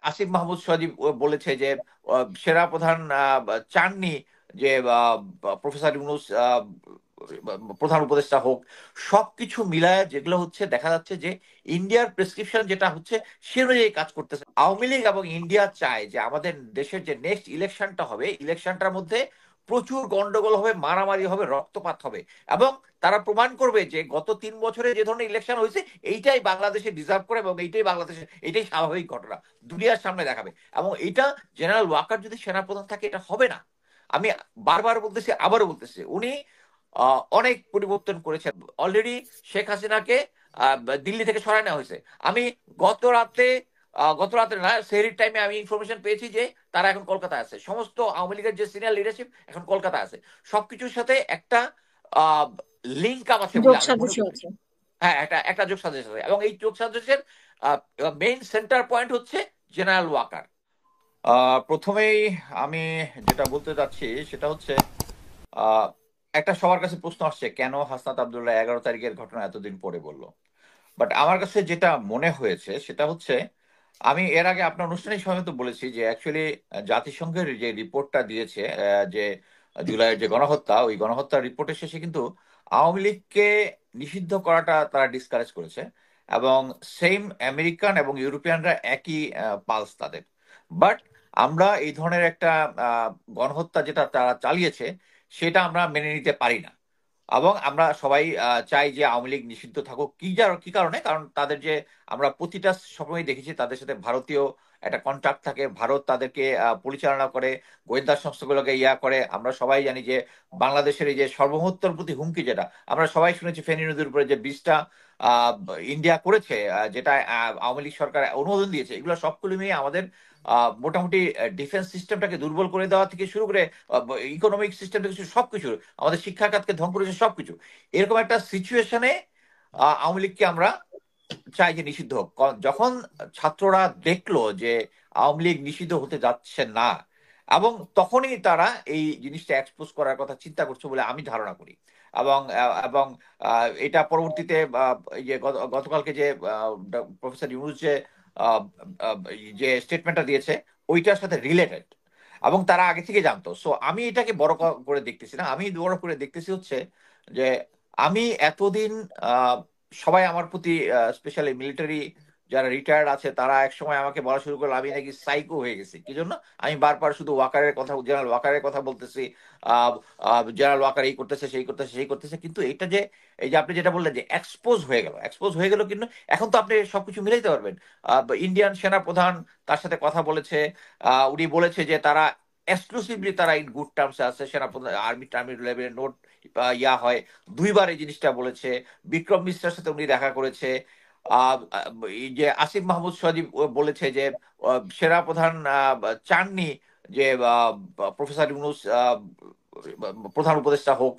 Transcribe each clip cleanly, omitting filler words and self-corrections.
আসিফ মাহমুদ সজীব বলেছে যে সেনা প্রধান চাননি যে প্রফেসর ইউনূস প্রধান উপদেষ্টা হোক। সবকিছু মিলায় যেগুলো হচ্ছে দেখা যাচ্ছে যে ইন্ডিয়ার প্রেসক্রিপশন যেটা হচ্ছে সে অনুযায়ী কাজ করতেছে। আওয়ামী লীগ এবং ইন্ডিয়া চায় যে আমাদের দেশের যে নেক্সট ইলেকশনটা হবে, ইলেকশনটার মধ্যে প্রচুর গন্ডগোল হবে, মারামারি হবে, রক্তপাত হবে, এবং তারা প্রমাণ করবে যে গত 3 বছরে যে ধরনের ইলেকশন হয়েছে এইটাই বাংলাদেশে ডিজার্ভ করে এবং এইটাই বাংলাদেশে এটাই স্বাভাবিক ঘটনা দুনিয়ার সামনে দেখাবে। এবং এটা জেনারেল ওয়াকার যদি সেনাপ্রধান থাকে এটা হবে না। আমি বারবার বলতেছি, আবারও বলতেছি, উনি অনেক পরিবর্তন করেছেন অলরেডি। শেখ হাসিনাকে দিল্লি থেকে সরায় নেওয়া হয়েছে। আমি গত রাতে গত রাতে না, সেহরির টাইমে আমি ইনফরমেশন পেয়েছি যে তারা এখন কলকাতায় আছে, সমস্ত আওয়ামী লীগের যে সিনিয়র লিডারশিপ এখন কলকাতায় আছে। সবকিছুর সাথে একটা লিঙ্ক আপ আছে বলে যোগ আমি মনে সাজস করি। আছে। হ্যাঁ, একটা একটা যোগ সাজেশ আছে, এবং এই যোগ সাজেশের মেইন সেন্টার পয়েন্ট হচ্ছে জেনারেল ওয়াকার। প্রথমেই আমি যেটা বলতে চাচ্ছি সেটা হচ্ছে আহ, একটা সবার কাছে প্রশ্ন আসছে কেন হাসনাত আব্দুল্লাহ 11 তারিখের ঘটনা এতদিন পরে বলল। বাট আমার কাছে যেটা মনে হয়েছে সেটা হচ্ছে, আমি এর আগে আপনার অনুষ্ঠানের সময় তো বলেছি যে অ্যাকচুয়ালি জাতিসংঘের যে রিপোর্টটা দিয়েছে, যে জুলাইয়ের যে গণহত্যা, ওই গণহত্যার রিপোর্টের শেষে কিন্তু আওয়ামী লীগকে নিষিদ্ধ করাটা তারা ডিসকারেজ করেছে। এবং সেম আমেরিকান এবং ইউরোপিয়ানরা একই পালস তাদের। বাট আমরা এই ধরনের একটা আহ, গণহত্যা যেটা তারা চালিয়েছে সেটা আমরা মেনে নিতে পারি না। এবং আমরা সবাই চাই যে আওয়ামী লীগ নিষিদ্ধ থাকুক। কি কারণে? কারণ তাদের যে আমরা প্রতিটা সময় দেখেছি তাদের সাথে ভারতীয় একটা কন্ট্রাক্ট থাকে, ভারত তাদেরকে পরিচালনা করে, গোয়েন্দা সংস্থাগুলোকে করে। আমরা সবাই জানি যে বাংলাদেশের এই যে সার্বভৌমত্বের প্রতি হুমকি, যেটা আমরা সবাই শুনেছি ফেনী নদীর উপরে যে ব্রিজটা আহ, ইন্ডিয়া করেছে, যেটা আওয়ামী লীগ সরকার অনুমোদন দিয়েছে, এগুলো সবগুলো মিলে আমাদের মোটামুটি ডিফেন্স সিস্টেমটাকে দুর্বল করে দেওয়া থেকে শুরু করে ইকোনমিক সিস্টেম থেকে সবকিছু, আমাদের শিক্ষা খাতকে ধ্বংস করেছে সবকিছু। এরকম একটা সিচুয়েশনে আওয়ামী লীগকে আমরা চাই যে নিষিদ্ধ হোক। যখন ছাত্ররা দেখলো যে আওয়ামী লীগ নিষিদ্ধ হতে যাচ্ছে না, এবং তখনই তারা এই জিনিসটা এক্সপোজ করার কথা চিন্তা করছে বলে আমি ধারণা করি। এবং এটা পরবর্তীতে এই যে গতকালকে যে প্রফেসর ইউনূস যে আহ, আহ, যে স্টেটমেন্টটা দিয়েছে ওইটার সাথে রিলেটেড, এবং তারা আগে থেকে জানতো। সো আমি এটাকে বড় করে দেখতেছি না, আমি বড় করে দেখতেছি হচ্ছে যে আমি এতদিন সবাই আমার প্রতি, স্পেশালি মিলিটারি যারা রিটায়ার্ড আছে, তারা এক সময় আমাকে বলা শুরু করলো আমি নাকি সাইকো হয়ে গেছি। কি জন্য? আমি বারবার শুধু ওয়াকারের কথা, জেনারেল ওয়াকারের কথা বলতেছি, জেনারেল ওয়াকার এই করতেছে, সেই করতেছে, সেই করতেছে। কিন্তু এটা যে এই যে আপনি যেটা বললেন যে এক্সপোজ হয়ে গেল, এক্সপোজ হয়ে গেল, কিন্তু এখন তো আপনি সবকিছু মিলাইতে পারবেন। ইন্ডিয়ান সেনা প্রধান তার সাথে কথা বলেছে, উনি বলেছে যে তারা এক্সক্লুসিভলি তারা ইন গুড টার্মসে আছে, সেনা প্রধান আর্মি টার্মি লেভেলের নোট হয়। 2বার এই জিনিসটা বলেছে। বিক্রম মিশ্রের সাথে উনি দেখা করেছে। আহ, এই যে আসিফ মাহমুদ সজীব বলেছে যে সেনা প্রধান চাননি যে প্রফেসর ইউনূস প্রধান উপদেষ্টা হোক।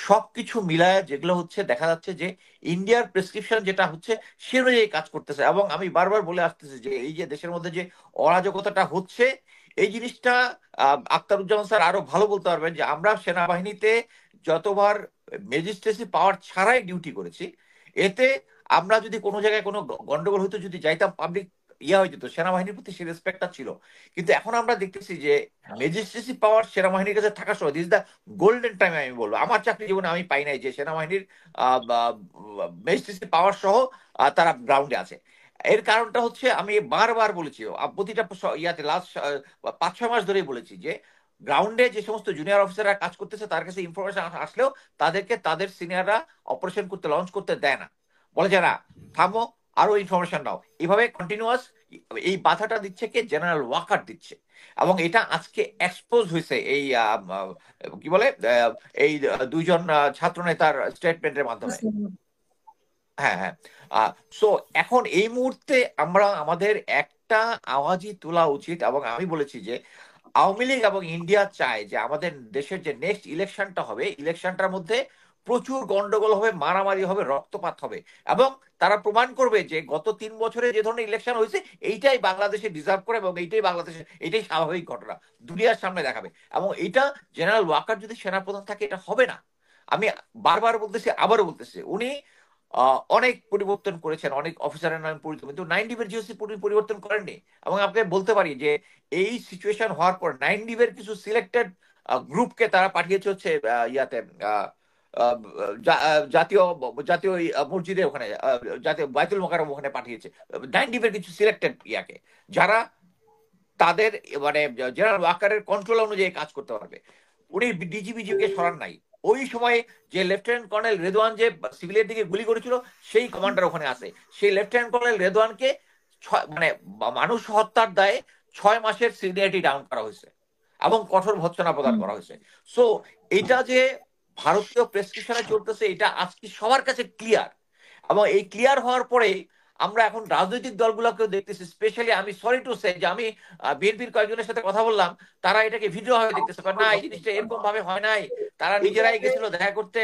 সবকিছু মিলায় যেগুলো হচ্ছে দেখা যাচ্ছে যে ইন্ডিয়ার প্রেসক্রিপশন যেটা হচ্ছে সে অনুযায়ী কাজ করতেছে। এবং আমি বারবার বলে আসতেছি যে এই যে দেশের মধ্যে যে অরাজকতাটা হচ্ছে, এই জিনিসটা আখতারুজ্জামান স্যার আরো ভালো বলতে পারবেন যে আমরা সেনাবাহিনীতে যতবার ম্যাজিস্ট্রেসি পাওয়ার ছাড়াই ডিউটি করেছি, এতে আমরা যদি কোনো জায়গায় কোনো গন্ডগোল হইতো, যদি যাইতাম, পাবলিক হয়ে যেত, সেনাবাহিনীর প্রতি সে রেসপেক্টটা ছিল। কিন্তু এখন আমরা দেখতেছি যে ম্যাজিস্ট্রেসি পাওয়ার সেনাবাহিনীর কাছে থাকা সহ দিস দা গোল্ডেন টাইম। আমি বলবো আমার চাকরি জীবনে আমি পাই নাই যে সেনাবাহিনীর ম্যাজিস্ট্রেসি পাওয়ার সহ তারা গ্রাউন্ডে আছে। এর কারণটা হচ্ছে আমি বারবার বলেছি, প্রতিটা ইয়াতে লাস্ট 5-6 মাস ধরেই বলেছি যে গ্রাউন্ডে যে সমস্ত জুনিয়র অফিসাররা কাজ করতেছে তার কাছে ইনফরমেশন আসলেও তাদেরকে তাদের সিনিয়ররা অপারেশন করতে, লঞ্চ করতে দেয় না। বলে যে না, থামো, আরো ইনফরমেশন নাও। এইভাবে কন্টিনিউয়াস এই বাধাটা দিচ্ছে কে? জেনারেল ওয়াকার দিচ্ছে। এবং এটা আজকে এক্সপোজ হয়েছে এই কি বলে এই 2জন ছাত্র নেতার স্টেটমেন্টের মাধ্যমে। হ্যাঁ, হ্যাঁ। সো এখন এই মুহূর্তে আমরা আমাদের একটা আওয়াজই তোলা উচিত। এবং আমি বলেছি যে আওয়ামী লীগ এবং ইন্ডিয়া চায় যে আমাদের দেশের যে নেক্সট ইলেকশনটা হবে, ইলেকশনটার মধ্যে প্রচুর গন্ডগোল হবে, মারামারি হবে, রক্তপাত হবে, এবং তারা প্রমাণ করবে যে গত 3 বছরে যে ধরনের ইলেকশন হয়েছে এইটাই বাংলাদেশে ডিজার্ভ করে এবং এইটাই বাংলাদেশে এটাই স্বাভাবিক ঘটনা দুনিয়ার সামনে দেখাবে। এবং এটা জেনারেল ওয়াকার যদি সেনাপ্রধান থাকে এটা হবে না। আমি বারবার বলতেছি, আবারও বলতেছি, উনি অনেক পরিবর্তন করেছেন, অনেক অফিসারের নামে পরিবর্তন, কিন্তু 9 ডিবের জিওসি পরিবর্তন করেননি। এবং আপনাকে বলতে পারি যে এই সিচুয়েশন হওয়ার পর 9 ডিবের কিছু সিলেক্টেড গ্রুপকে তারা পাঠিয়েছে হচ্ছে ইয়াতে আহ, আহ, জাতীয় জাতীয় মসজিদে ওখানে, জাতীয় বাইতুল মোকাররম ওখানে পাঠিয়েছে 9 ডিবের কিছু সিলেক্টেড ইয়াকে, যারা তাদের মানে জেনারেল ওয়াকারের কন্ট্রোল অনুযায়ী কাজ করতে পারবে। উনি ডিজিবিজিকে সরান নাই। ওই সময়ে যে লেফটেন্যান্ট কর্নেল রেদওয়ান যে সিভিলের দিকে গুলি করেছিল, সেই কমান্ডার ওখানে আছে। সেই লেফটেন্যান্ট কর্নেল রেদওয়ানকে মানে মানুষ হত্যার দায়ে 6 মাসের সিনিয়রিটি ডাউন করা হয়েছে এবং কঠোর ভৎসনা প্রদান করা হয়েছে। সো এটা যে ভারতীয় প্রেসক্রিপশনে চলতেছে, এটা আজকে সবার কাছে ক্লিয়ার। এবং এই ক্লিয়ার হওয়ার পরে আমরা এখন রাজনৈতিক দলগুলোকেও দেখতেছি, স্পেশালি আমি সরি টু সে যে আমি বিএনপির কয়েকজনের সাথে কথা বললাম, তারা এটাকে ভিডিও ভাবে দেখতেছে, না এই জিনিসটা এরকম ভাবে হয় নাই, তারা নিজেরাই গেছিল দেখা করতে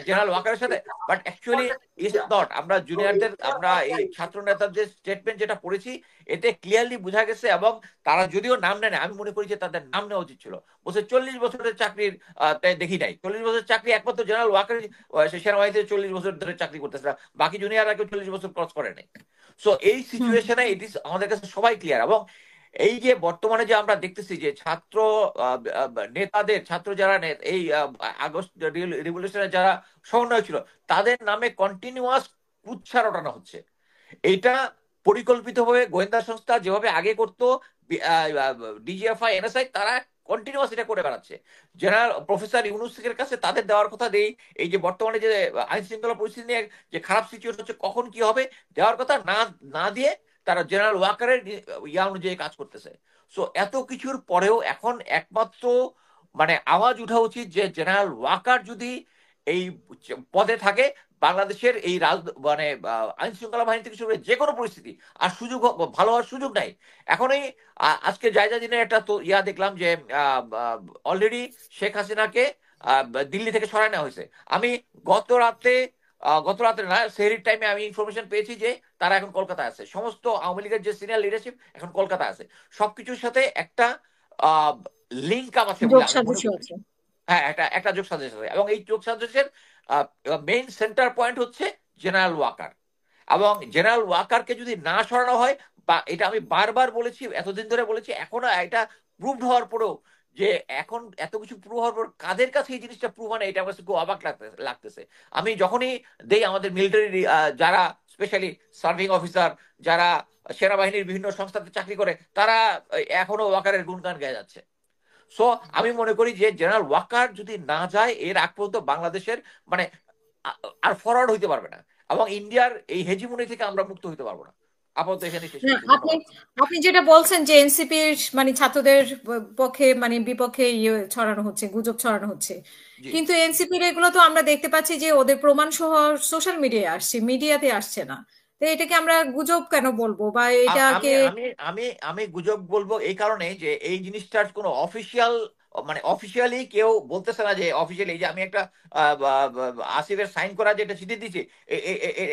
জেনারেল ওয়াকারের সাথে। But actually is not. আমরা জুনিয়রদের, আমরা এই ছাত্র নেতাদের স্টেটমেন্ট যেটা পড়েছি, এতে ক্লিয়ারলি বোঝা গেছে। এবং তারা যদিও নাম নেয়, আমি মনে করি যে তাদের নাম নেওয়া উচিত ছিল। বলছে 40 বছরের চাকরির দেখি নাই, 40 বছরের চাকরি একমাত্র জেনারেল ওয়াকার সেনাবাহিনীতে 40 বছর ধরে চাকরি করতেছে, বাকি জুনিয়ররা কেউ 40 বছর ক্রস করে নাই। সো এই সিচুয়েশনে ইট ইজ আমাদের কাছে সবাই ক্লিয়ার। এবং এই যে বর্তমানে যে আমরা দেখতেছি যে ছাত্র নেতাদের, ছাত্র যারা এই আগস্ট রিভলিউশনে যারা সমন্বয় ছিল, তাদের নামে কন্টিনিউয়াস কুৎসা রটানো হচ্ছে। এইটা পরিকল্পিতভাবে গোয়েন্দা সংস্থা যেভাবে আগে করতো, ডিজিএফআই, এনএসআই, তারা কন্টিনিউয়াস এটা করে বেড়াচ্ছে। জেনারেল প্রফেসর ইউনুসের কাছে তাদের দেওয়ার কথা দেই, এই যে বর্তমানে যে আইন শৃঙ্খলা পরিস্থিতি নিয়ে যে খারাপ সিচুয়েশন হচ্ছে, কখন কি হবে দেওয়ার কথা না না দিয়ে তারা জেনারেল ওয়াকারের ইয়া অনুযায়ী কাজ করতেছে। সো এত কিছুর পরেও এখন একমাত্র মানে আওয়াজ উঠা উচিত যে জেনারেল ওয়াকার যদি এই পদে থাকে, বাংলাদেশের এই মানে আইন শৃঙ্খলা বাহিনী থেকে শুরু করে যে কোনো পরিস্থিতি আর সুযোগ ভালো হওয়ার সুযোগ নাই। এখনই আজকে জায়জা দিনের একটা তো ইয়া দেখলাম যে অলরেডি শেখ হাসিনাকে দিল্লি থেকে সরায় নেওয়া হয়েছে। আমি গত রাতে গত রাতে না, সেহরির টাইমে আমি ইনফরমেশন পেয়েছি যে তারা এখন কলকাতায় আছে। সমস্ত আওয়ামী লীগের যে সিনিয়র লিডারশিপ এখন কলকাতায় আছে। সবকিছুর সাথে একটা লিঙ্ক আপ আছে বলে আমি মনে করি। হ্যাঁ, একটা একটা যোগ সাজেশ আছে, এবং এই যোগ সাজেশের মেইন সেন্টার পয়েন্ট হচ্ছে জেনারেল ওয়াকার। এবং জেনারেল ওয়াকারকে যদি না সরানো হয়, বা এটা আমি বারবার বলেছি, এতদিন ধরে বলেছি, এখনো এটা প্রুভড হওয়ার পরেও যে এখন এত কিছু প্রুভ হওয়ার পর কাদের কাছে এই জিনিসটা প্রুভ হয় না, এটা আমার কাছে খুব অবাক লাগতেছে। আমি যখনই দেই আমাদের মিলিটারি যারা স্পেশালি সার্ভিং অফিসার, যারা সেনাবাহিনীর বিভিন্ন সংস্থাতে চাকরি করে, তারা এখনো ওয়াকারের গুণগান গেয়ে যাচ্ছে। সো আমি মনে করি যে জেনারেল ওয়াকার যদি না যায়, এর আগ পর্যন্ত বাংলাদেশের মানে আর ফরওয়ার্ড হইতে পারবে না, এবং ইন্ডিয়ার এই হেজিমনি থেকে আমরা মুক্ত হইতে পারবো না। আপাতত এখানে শেষ করছি, আপনি ধন্যবাদ। আপনি যেটা বলছেন যে এনসিপির মানে ছাত্রদের পক্ষে মানে বিপক্ষে ছড়ানো হচ্ছে, গুজব ছড়ানো হচ্ছে, জি। কিন্তু এনসিপির এগুলো তো আমরা দেখতে পাচ্ছি যে ওদের প্রমাণ সহ সোশ্যাল মিডিয়ায় আসছে, মিডিয়াতে আসছে না। তো এটাকে আমরা গুজব কেন বলবো, বা আমি এটাকে আমি আমি আমি গুজব বলবো এই কারণে যে এই জিনিসটার কোনো অফিসিয়াল মানে অফিসিয়ালি কেউ বলতেছে না যে অফিসিয়ালি যে আমি একটা আসিফের সাইন করা যে এটা চিঠি দিচ্ছি,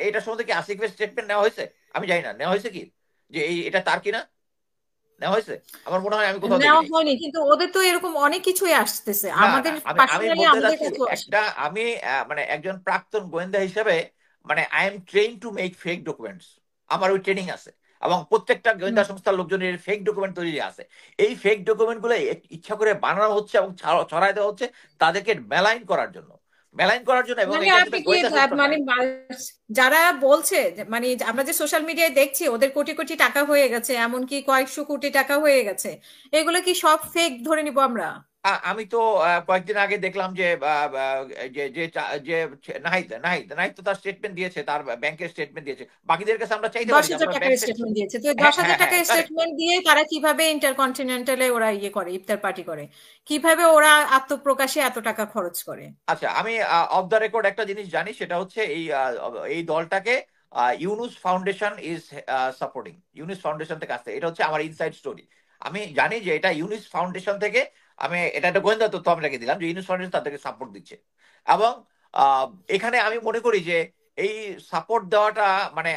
এটা সম্বন্ধে কি আসিফের স্টেটমেন্ট নেওয়া হয়েছে? আমি জানি না নেওয়া হয়েছে কি, যে এই এটা তার কিনা নেওয়া হয়েছে। আমার মনে হয় আমি কোথাও দেখি নেওয়া নাই। হয়নি, কিন্তু ওদের তো এরকম অনেক কিছুই আসতেছে না না, আমাদের আমি আমি পার্সোনালি, বলতে আমাদের চাচ্ছি কাছেও আসে। একটা, আমি মানে একজন প্রাক্তন গোয়েন্দা হিসেবে মানে I am train to make fake documents. আমার ওই ট্রেনিং আছে, এবং প্রত্যেকটা গোয়েন্দা সংস্থার লোকজনের ফেক ডকুমেন্ট তৈরি আছে। এই ফেক ডকুমেন্ট গুলো ইচ্ছা করে বানানো হচ্ছে এবং ছড়াই দেওয়া হচ্ছে তাদেরকে মেলাইন করার জন্য, মেলাইন করার জন্য। এবং মানে এটার আপনি সাথে কি গোয়েন্দা সেক্টর মানে নাই। যারা বলছে মানে আমরা যে সোশ্যাল মিডিয়ায় দেখছি ওদের কোটি কোটি টাকা হয়ে গেছে, এমনকি কয়েকশো কোটি টাকা হয়ে গেছে, এগুলো কি সব ফেক ধরে নিব আমরা? আমি তো কয়েকদিন আগে দেখলাম যে যে যে যে নাহিদ নাহিদ নাহিদ তো তার স্টেটমেন্ট দিয়েছে, তার ব্যাংকের স্টেটমেন্ট দিয়েছে। বাকিদের কাছে আমরা চাইতে পারি দশ যে হাজার আপনার টাকার ব্যাংক স্টেটমেন্ট। স্টেটমেন্ট দিয়েছে, তো হ্যাঁ 10,000 হ্যাঁ হ্যাঁ, টাকার কারেক্ট। স্টেটমেন্ট দিয়ে তারা কিভাবে ইন্টারকন্টিনেন্টালে ওরা করে, ইফতার পার্টি করে, কিভাবে ওরা আত্মপ্রকাশে এত টাকা খরচ করে? আচ্ছা, আমি অফ দ্য রেকর্ড একটা জিনিস জানি, সেটা হচ্ছে এই এই দলটাকে Yunus foundation is supporting. Yunus foundation থেকে আসছে, এটা হচ্ছে আমার ইনসাইড স্টোরি। আমি জানি যে এটা ইউনুস ফাউন্ডেশন থেকে, আমি এটা একটা গোয়েন্দা তথ্য আমি রেখে দিলাম যে ইউনুস ফাউন্ডেশন তাদেরকে সাপোর্ট দিচ্ছে। এবং আহ, এখানে আমি মনে করি যে এই সাপোর্ট দেওয়াটা মানে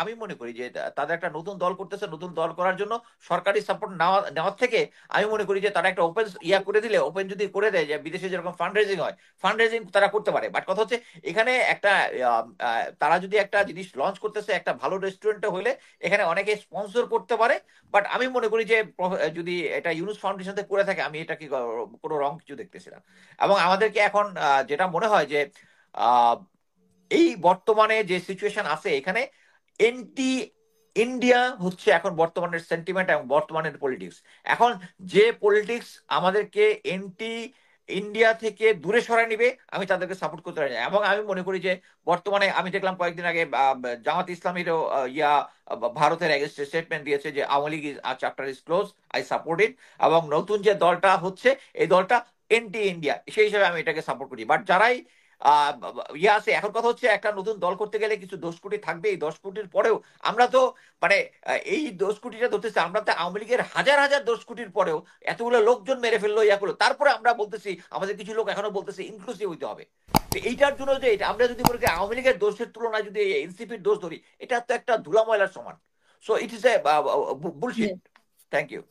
আমি মনে করি যে তাদের একটা নতুন দল করতেছে, নতুন দল করার জন্য সরকারি সাপোর্ট নেওয়ার থেকে আমি মনে করি যে তারা একটা ওপেন করে দিলে, ওপেন যদি করে দেয় যে বিদেশে যেরকম ফান্ড রেজিং হয়, ফান্ড রেজিং তারা করতে পারে। বাট কথা হচ্ছে এখানে একটা তারা যদি একটা জিনিস লঞ্চ করতেছে একটা ভালো রেস্টুরেন্টে হলে এখানে অনেকে স্পন্সর করতে পারে। বাট আমি মনে করি যে যদি এটা ইউনুস ফাউন্ডেশন থেকে করে থাকে, আমি এটা কি কোনো রং কিছু দেখতেছি না। এবং আমাদেরকে এখন যেটা মনে হয় যে এই বর্তমানে যে সিচুয়েশন আছে এখানে এন্টি ইন্ডিয়া হচ্ছে এখন বর্তমানের সেন্টিমেন্ট এবং বর্তমানের পলিটিক্স। এখন যে পলিটিক্স আমাদেরকে এন্টি ইন্ডিয়া থেকে দূরে সরায় নিবে, আমি তাদেরকে সাপোর্ট করতে পারি না। এবং আমি মনে করি যে বর্তমানে আমি দেখলাম কয়েকদিন আগে জামাত ইসলামীরও ভারতের এগেনস্টে স্টেটমেন্ট দিয়েছে যে Awami League chapter is close, I support ইট। এবং নতুন যে দলটা হচ্ছে এই দলটা এন্টি ইন্ডিয়া, সেই হিসাবে আমি এটাকে সাপোর্ট করি। বাট যারাই আহ আছে, এখন কথা হচ্ছে একটা নতুন দল করতে গেলে কিছু 10 কোটি থাকবে। এই 10 কোটির পরেও আমরা তো মানে এই 10 কোটিটা ধরতেছি, আমরা তো আওয়ামী লীগের হাজার হাজার 10 কোটির পরেও এতগুলো লোকজন মেরে ফেললো, ইয়া করলো, তারপরে আমরা বলতেছি, আমাদের কিছু লোক এখনো বলতেছে ইনক্লুসিভ হইতে হবে। তো এইটার জন্য যে আমরা যদি মনে করি আওয়ামী লীগের দোষের তুলনায় যদি এনসিপির দোষ ধরি, এটা তো একটা ধুলা ময়লার সমান। So it is a bullshit. Thank you.